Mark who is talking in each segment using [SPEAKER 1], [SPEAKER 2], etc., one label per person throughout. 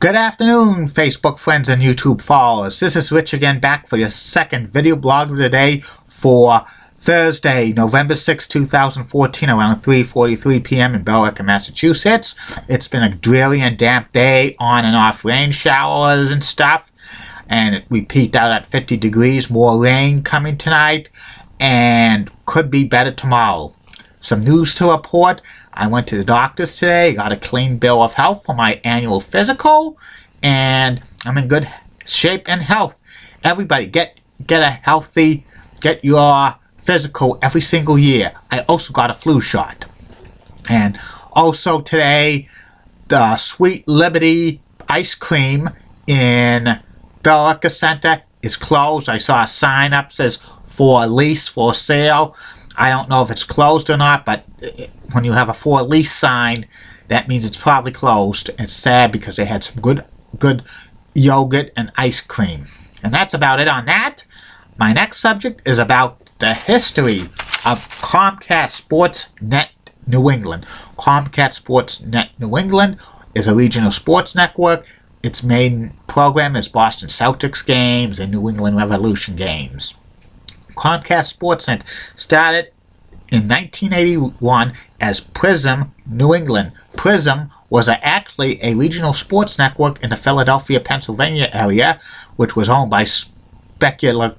[SPEAKER 1] Good afternoon, Facebook friends and YouTube followers. This is Rich again, back for your second video blog of the day for Thursday, November 6, 2014, around 3:43 p.m. in Billerica, Massachusetts. It's been a dreary and damp day, on and off rain showers and stuff, and we peaked out at 50 degrees. More rain coming tonight, and could be better tomorrow. Some news to report. I went to the doctor's today, got a clean bill of health for my annual physical, and I'm in good shape and health. Everybody, get your physical every single year. I also got a flu shot. And also today, the Sweet Liberty ice cream in Billerica Center is closed. I saw a sign up says for lease, for sale. I don't know if it's closed or not, but when you have a for lease sign, that means it's probably closed. It's sad because they had some good yogurt and ice cream. And that's about it on that. My next subject is about the history of Comcast Sports Net New England. Comcast Sports Net New England is a regional sports network. Its main program is Boston Celtics games and New England Revolution games. Comcast Sportsnet started in 1981 as Prism New England. Prism was actually a regional sports network in the Philadelphia, Pennsylvania area, which was owned by Speculator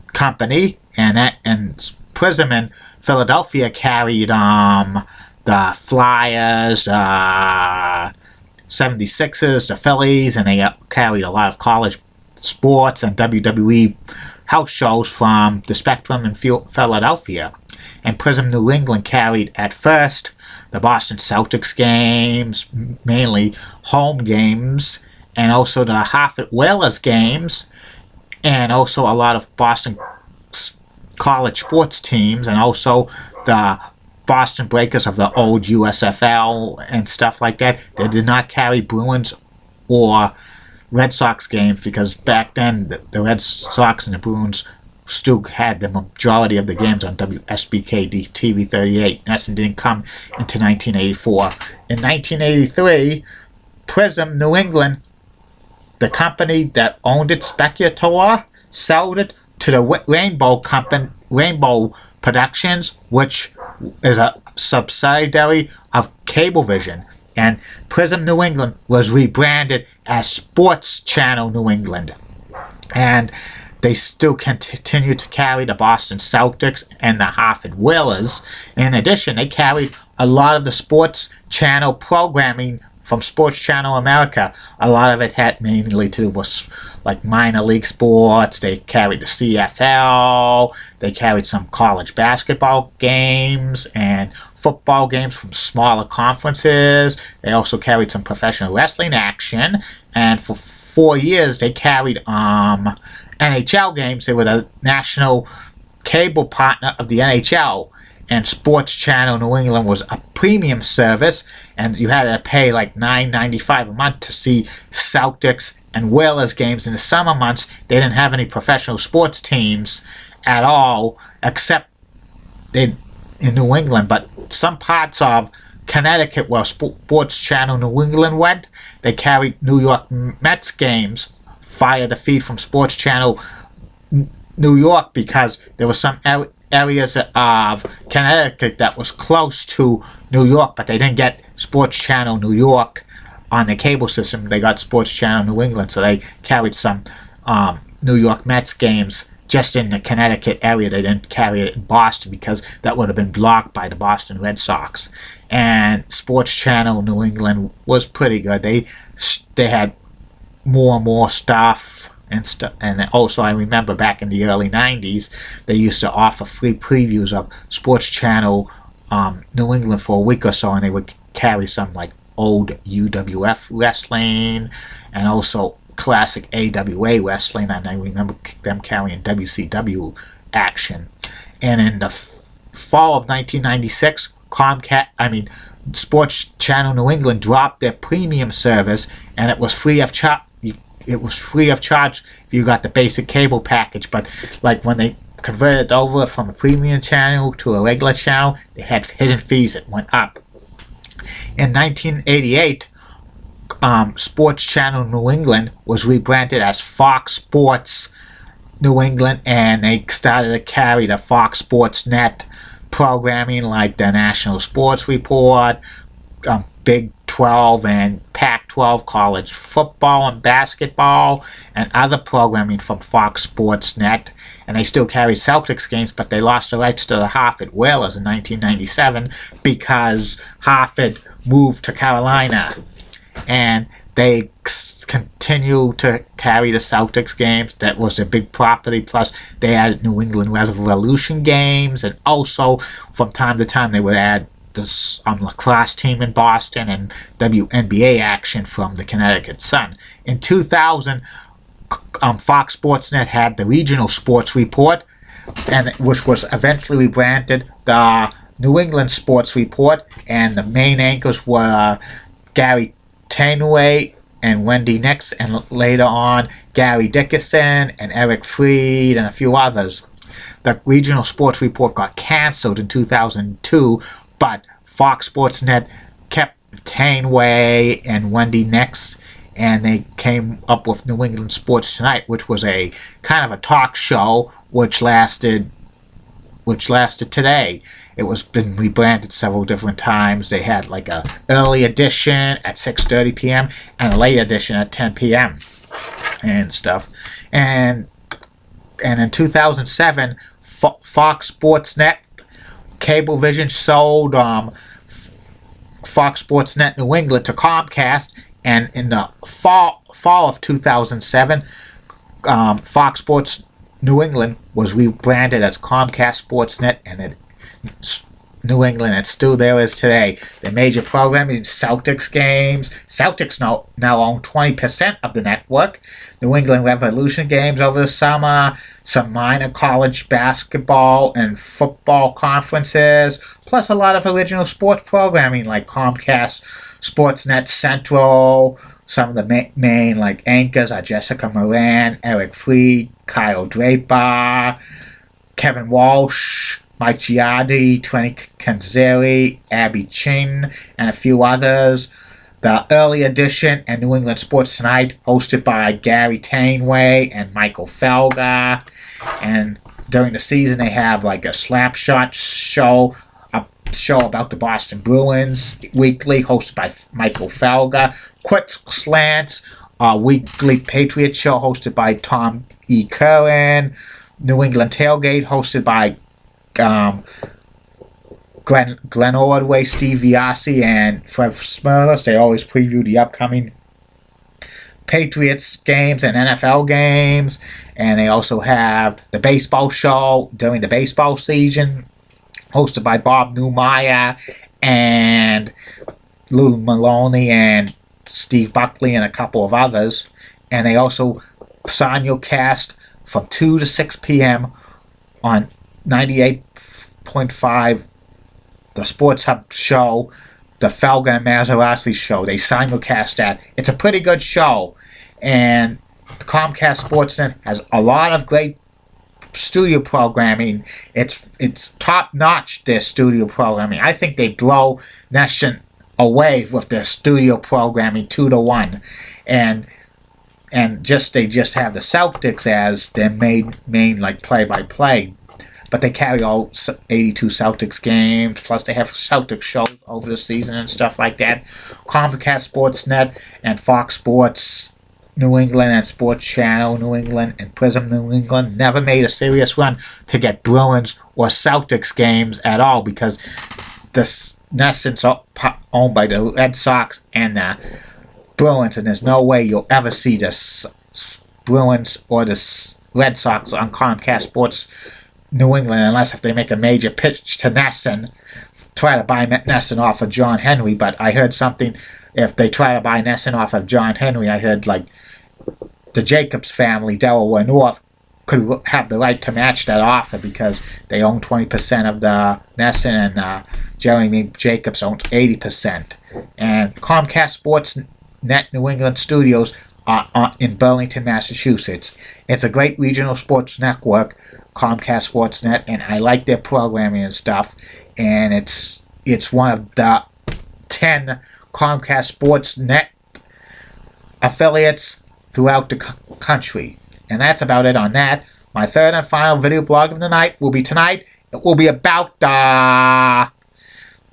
[SPEAKER 1] Company, and Prism in Philadelphia carried the Flyers, 76ers, the Phillies, and they carried a lot of college sports and WWE house shows from the Spectrum in Philadelphia. And Prism New England carried at first the Boston Celtics games, mainly home games, and also the Hartford Whalers games, and also a lot of Boston college sports teams, and also the Boston Breakers of the old USFL and stuff like that. They did not carry Bruins or Red Sox games because back then the Red Sox and the Bruins still had the majority of the games on WSBK TV 38. That didn't come into 1984. In 1983, Prism New England, the company that owned it, Speculator, sold it to the Rainbow Productions, which is a subsidiary of Cablevision. And Prism New England was rebranded as Sports Channel New England. And they still continue to carry the Boston Celtics and the Hartford Whalers. In addition, they carried a lot of the Sports Channel programming from Sports Channel America. A lot of it had mainly to do with like minor league sports. They carried the CFL. They carried some college basketball games and football games from smaller conferences. They also carried some professional wrestling action. And for 4 years, they carried NHL games. They were the national cable partner of the NHL. And Sports Channel New England was a premium service, and you had to pay like $9.95 a month to see Celtics and Whalers games. In the summer months, they didn't have any professional sports teams at all, except in New England. But some parts of Connecticut where Sports Channel New England went, they carried New York Mets games via the feed from Sports Channel New York, because there were some areas of Connecticut that was close to New York, but they didn't get Sports Channel New York on the cable system. They got Sports Channel New England, so they carried some New York Mets games just in the Connecticut area. They didn't carry it in Boston because that would have been blocked by the Boston Red Sox. And Sports Channel New England was pretty good. They had more and more stuff. And also, I remember back in the early 90s, they used to offer free previews of Sports Channel New England for a week or so, and they would carry some like old UWF wrestling and also classic AWA wrestling, and I remember them carrying WCW action. And in the fall of 1996, Sports Channel New England dropped their premium service, and it was free of charge. It was free of charge if you got the basic cable package, but like when they converted over from a premium channel to a regular channel, they had hidden fees that went up. In 1988, Sports Channel New England was rebranded as Fox Sports New England, and they started to carry the Fox Sports Net programming like the National Sports Report, Big 12 and Pac-12 college football and basketball, and other programming from Fox Sports Net. And they still carry Celtics games, but they lost the rights to the Hartford Whalers in 1997 because Hartford moved to Carolina. And they continue to carry the Celtics games. That was their big property. Plus, they added New England Revolution games, and also from time to time they would add this lacrosse team in Boston and WNBA action from the Connecticut Sun. In 2000, Fox Sports Net had the Regional Sports Report, and which was eventually rebranded the New England Sports Report, and the main anchors were Gary Taneway and Wendy Nix, and later on Gary Dickerson and Eric Freed and a few others. The Regional Sports Report got canceled in 2002, but Fox Sports Net kept Taneway and Wendy Nix, and they came up with New England Sports Tonight, which was a kind of a talk show which lasted today. It was been rebranded several different times. They had like a early edition at 6:30 p.m. and a late edition at 10 p.m. and stuff. And in 2007, Fox Sports Net Cablevision sold Fox Sports Net New England to Comcast, and in the fall of 2007, Fox Sports New England was rebranded as Comcast Sports Net, and New England, it's still there as today. The major programming, Celtics games. Celtics now own 20% of the network. New England Revolution games over the summer. Some minor college basketball and football conferences. Plus a lot of original sports programming like Comcast Sportsnet Central. Some of the main like anchors are Jessica Moran, Eric Freed, Kyle Draper, Kevin Walsh, Mike Giardi, Tony Canzeri, Abby Chin, and a few others. The early edition and New England Sports Tonight, hosted by Gary Taneway and Michael Felger. And during the season, they have like a Slapshot show, a show about the Boston Bruins, weekly, hosted by Michael Felger. Quick Slants, a weekly Patriot show, hosted by Tom E. Curran. New England Tailgate, hosted by Glenn Ordway, Steve Viasi, and Fred Smirlis. They always preview the upcoming Patriots games and NFL games. And they also have the baseball show during the baseball season, hosted by Bob Newmeyer and Lou Maloney and Steve Buckley and a couple of others. And they also simulcast from 2 to 6 p.m. on 98.5, the Sports Hub show, the Felger and Maserati show. They simulcast that. It's a pretty good show. And Comcast Sportsnet has a lot of great studio programming. It's top-notch, their studio programming. I think they blow Nation away with their studio programming 2-1. And they just have the Celtics as their main like play-by-play. But they carry all 82 Celtics games, plus they have Celtics shows over the season and stuff like that. Comcast Sportsnet and Fox Sports New England and Sports Channel New England and Prism New England never made a serious run to get Bruins or Celtics games at all, because the NESN's owned by the Red Sox and the Bruins, and there's no way you'll ever see the Bruins or the Red Sox on Comcast Sports New England unless if they make a major pitch to NESN, try to buy NESN off of John Henry. But I heard something, if they try to buy NESN off of John Henry, I heard like the Jacobs family, Delaware North, could have the right to match that offer because they own 20% of the NESN and Jeremy Jacobs owns 80%. And Comcast Sports Net New England Studios are in Burlington, Massachusetts. It's a great regional sports network, Comcast Sportsnet, and I like their programming and stuff. And it's one of the 10 Comcast Sportsnet affiliates throughout the country. And that's about it on that. My third and final video blog of the night will be tonight. It will be about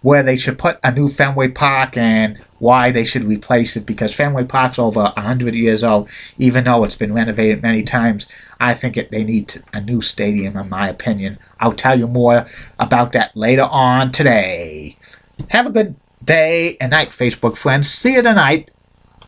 [SPEAKER 1] where they should put a new Fenway Park and why they should replace it, because Fenway Park's over 100 years old, even though it's been renovated many times. I think they need a new stadium, in my opinion. I'll tell you more about that later on today. Have a good day and night, Facebook friends. See you tonight.